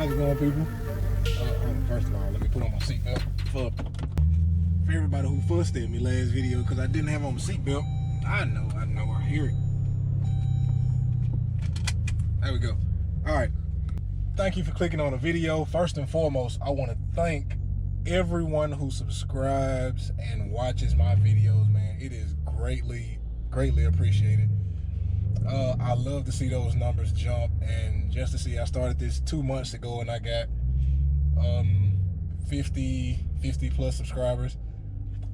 How's it going, people? First of all, let me put on my seatbelt for everybody who fussed at me last video because I didn't have on my seatbelt. I know, I hear it. There we go. All right. Thank you for clicking on the video. First and foremost, I want to thank everyone who subscribes and watches my videos, man. It is greatly appreciated. I love to see those numbers jump, and just to see, I started this 2 months ago and I got 50 plus subscribers.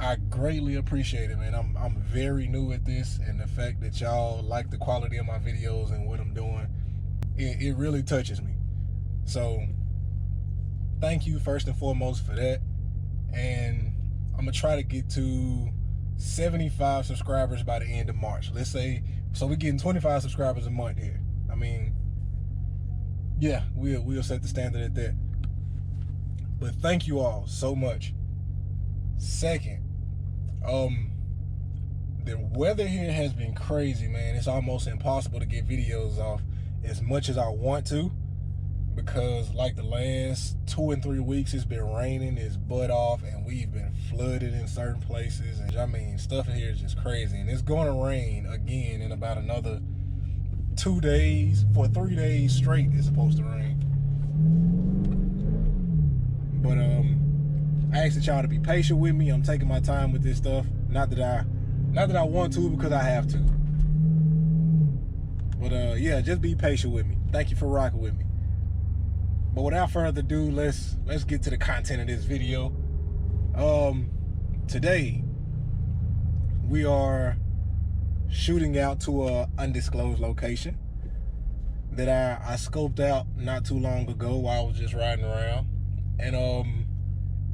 I greatly appreciate it, man. I'm very new at this, and the fact that y'all like the quality of my videos and what I'm doing, it really touches me. So thank you first and foremost for that. And I'm gonna try to get to 75 subscribers by the end of March. Let's say, so we're getting 25 subscribers a month here. I mean, yeah, we'll set the standard at that. But thank you all so much. Second, the weather here has been crazy, man. It's almost impossible to get videos off as much as I want to, because like the last 2 and 3 weeks, it's been raining its butt off, and we've been flooded in certain places. And I mean, stuff here is just crazy. And it's going to rain again in about another 2 days. For 3 days straight, it's supposed to rain. But I asked y'all to be patient with me. I'm taking my time with this stuff. Not that I want to, because I have to. But yeah, just be patient with me. Thank you for rocking with me. But without further ado, let's get to the content of this video. Today we are shooting out to a undisclosed location that I scoped out not too long ago while I was just riding around, and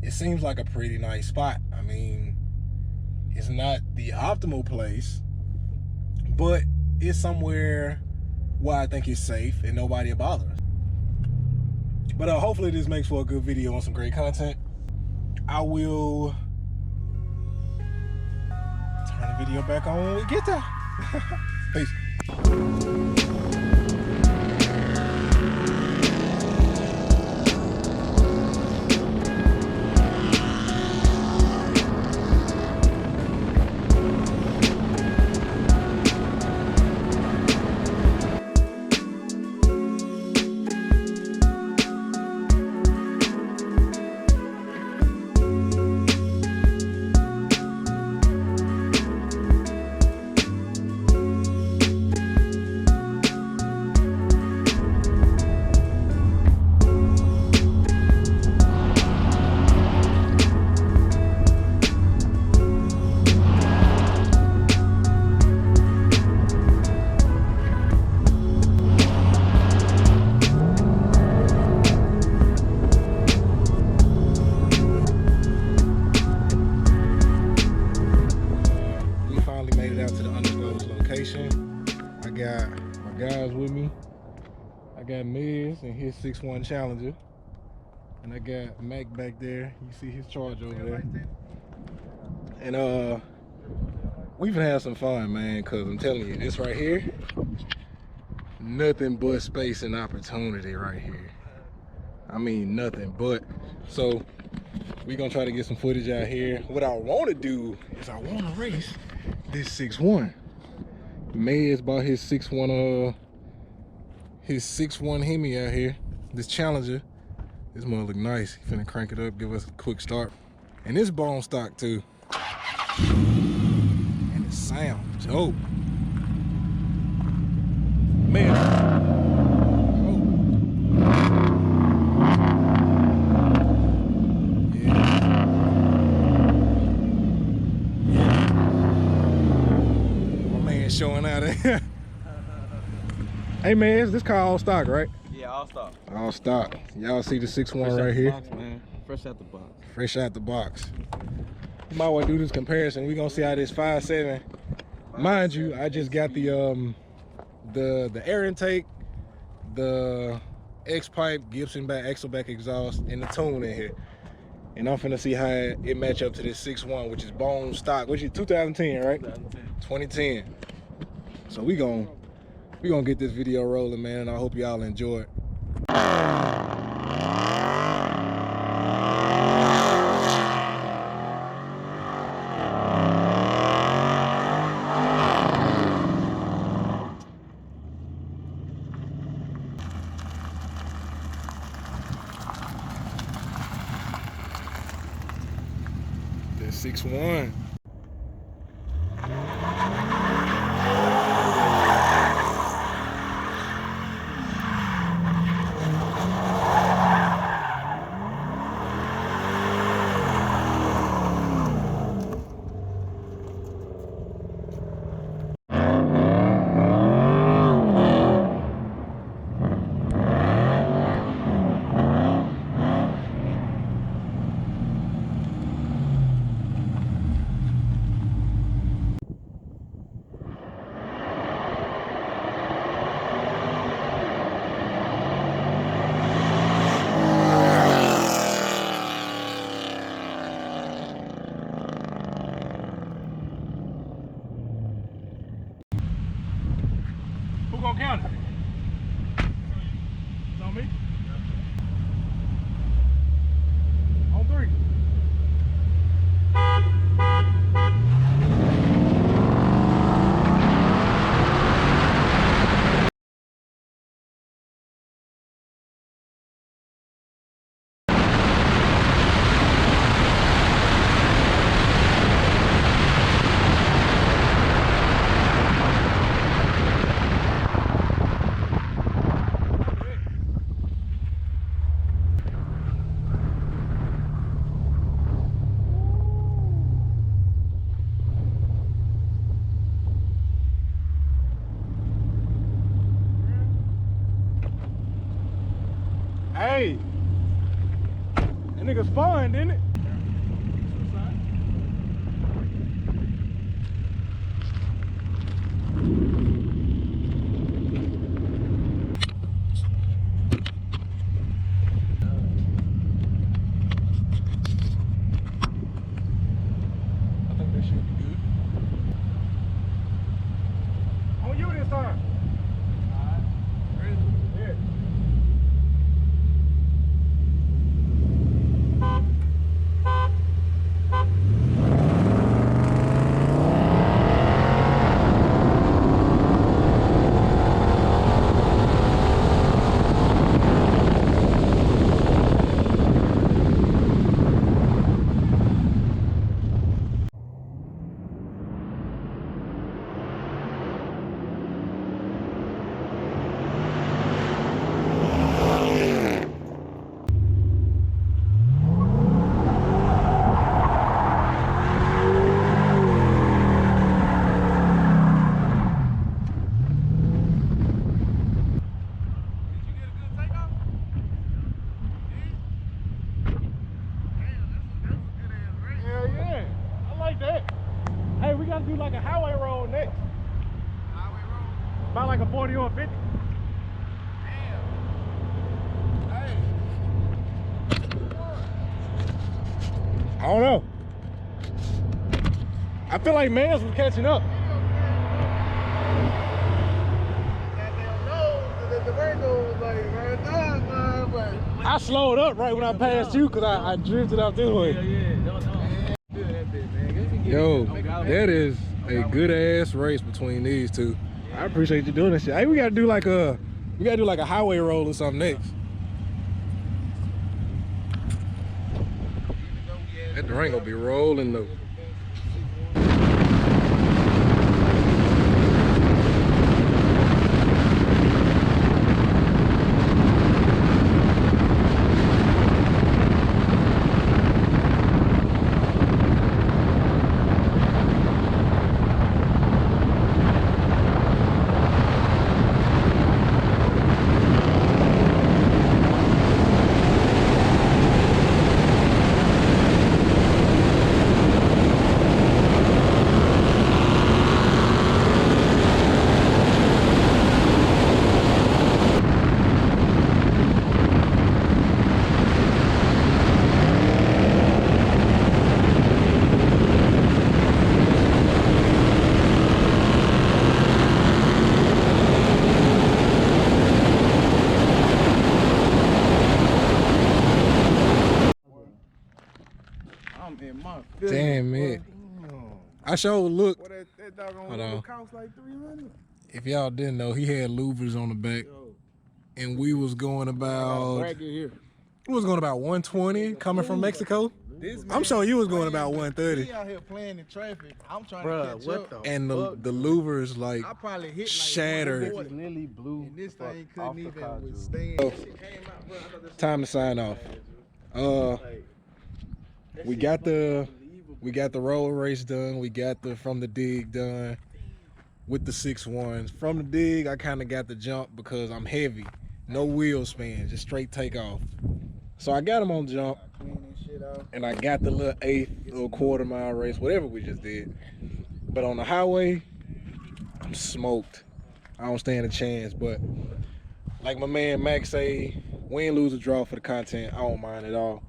it seems like a pretty nice spot. I mean, it's not the optimal place, but it's somewhere where I think it's safe and nobody will bother us. But hopefully this makes for a good video and some great content. I will turn the video back on when we get there. Peace. I got my guys with me. I got Miz and his 6.1 Challenger, and I got Mac back there. You see his charge over there. And we've had some fun, man, because I'm telling you, this right here, nothing but space and opportunity right here. I mean, nothing but. So we're gonna try to get some footage out here. What I want to do is I want to race this 6.1. May's bought his 6.1 Hemi out here, this Challenger. This mother look nice. He finna crank it up, give us a quick start. And this bone stock too. And it sounds dope. Man. Showing out there. Hey man, is this car all stock, right? Yeah, all stock. All stock. Y'all see the 6.1 right here? Box, man. Fresh out the box. Fresh out the box. You might want to do this comparison. We're gonna see how this 5.7. Mind you, I just got the air intake, the X pipe, Gibson back, axle back exhaust, and the tune in here. And I'm finna see how it match up to this 6.1, which is bone stock, which is 2010, right? 2010. So we gonna get this video rolling, man, and I hope y'all enjoy it. 6'1". Who gonna count it? It's on me? On 3. Hey, that nigga's fun, didn't it? I think that should be good. On you this time. Alright. Ready? Yeah. Hey, we gotta do like a highway roll next. Highway roll? About like a 40 or a 50. Damn. Hey. I don't know. I feel like Mans was catching up. I slowed up right when I passed you because I drifted out this way. Yo, that is a good ass race between these two. I appreciate you doing this shit. Hey, we gotta do like a highway roll or something next. That Durango be rolling though. Damn, man. I sure look. Hold on. If y'all didn't know, he had louvers on the back, and we was going about. It was going about 120 coming from Mexico. I'm showing you was going playing about the- 130. He out here playing in traffic. I'm trying Bruh, to catch what up. the And fuck, the dude? louvers like I probably hit like shattered. 140. Literally blew And this the thing fuck off couldn't the even car, dude. withstand. Time to sign off. We got the road race done. We got the from the dig done with the 6.1s. From the dig, I kind of got the jump because I'm heavy. No wheel spin, just straight takeoff. So I got them on jump, Cleaning shit off. and I got the little little quarter-mile race, whatever we just did. But on the highway, I'm smoked. I don't stand a chance. But like my man Max say, win, lose, or draw for the content. I don't mind at all.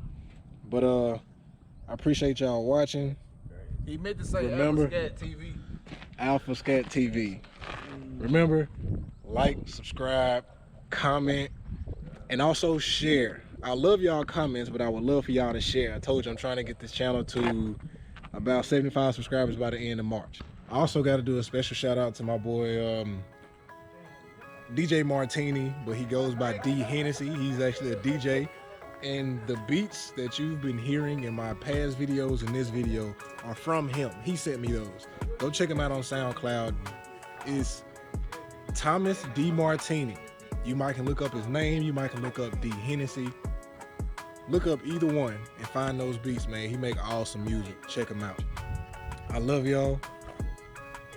But I appreciate y'all watching. He meant to say Remember- Scat TV. Alpha Scat TV. Remember, like, subscribe, comment, and also share. I love y'all comments, but I would love for y'all to share. I told you I'm trying to get this channel to about 75 subscribers by the end of March. I also got to do a special shout out to my boy DJ Martini, but he goes by D Hennessy. He's actually a DJ. And the beats that you've been hearing in my past videos and this video are from him. He sent me those. Go check him out on SoundCloud. It's Thomas D. Martini. You might can look up his name. You might can look up D. Hennessy. Look up either one and find those beats, man. He make awesome music. Check him out. I love y'all.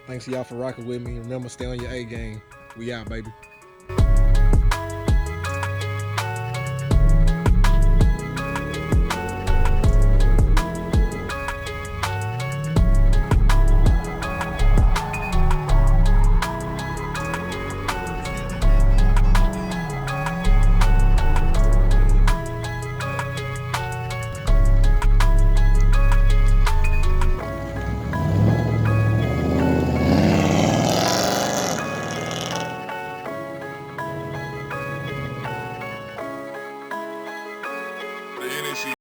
Thanks to y'all for rocking with me. Remember, stay on your A game. We out, baby.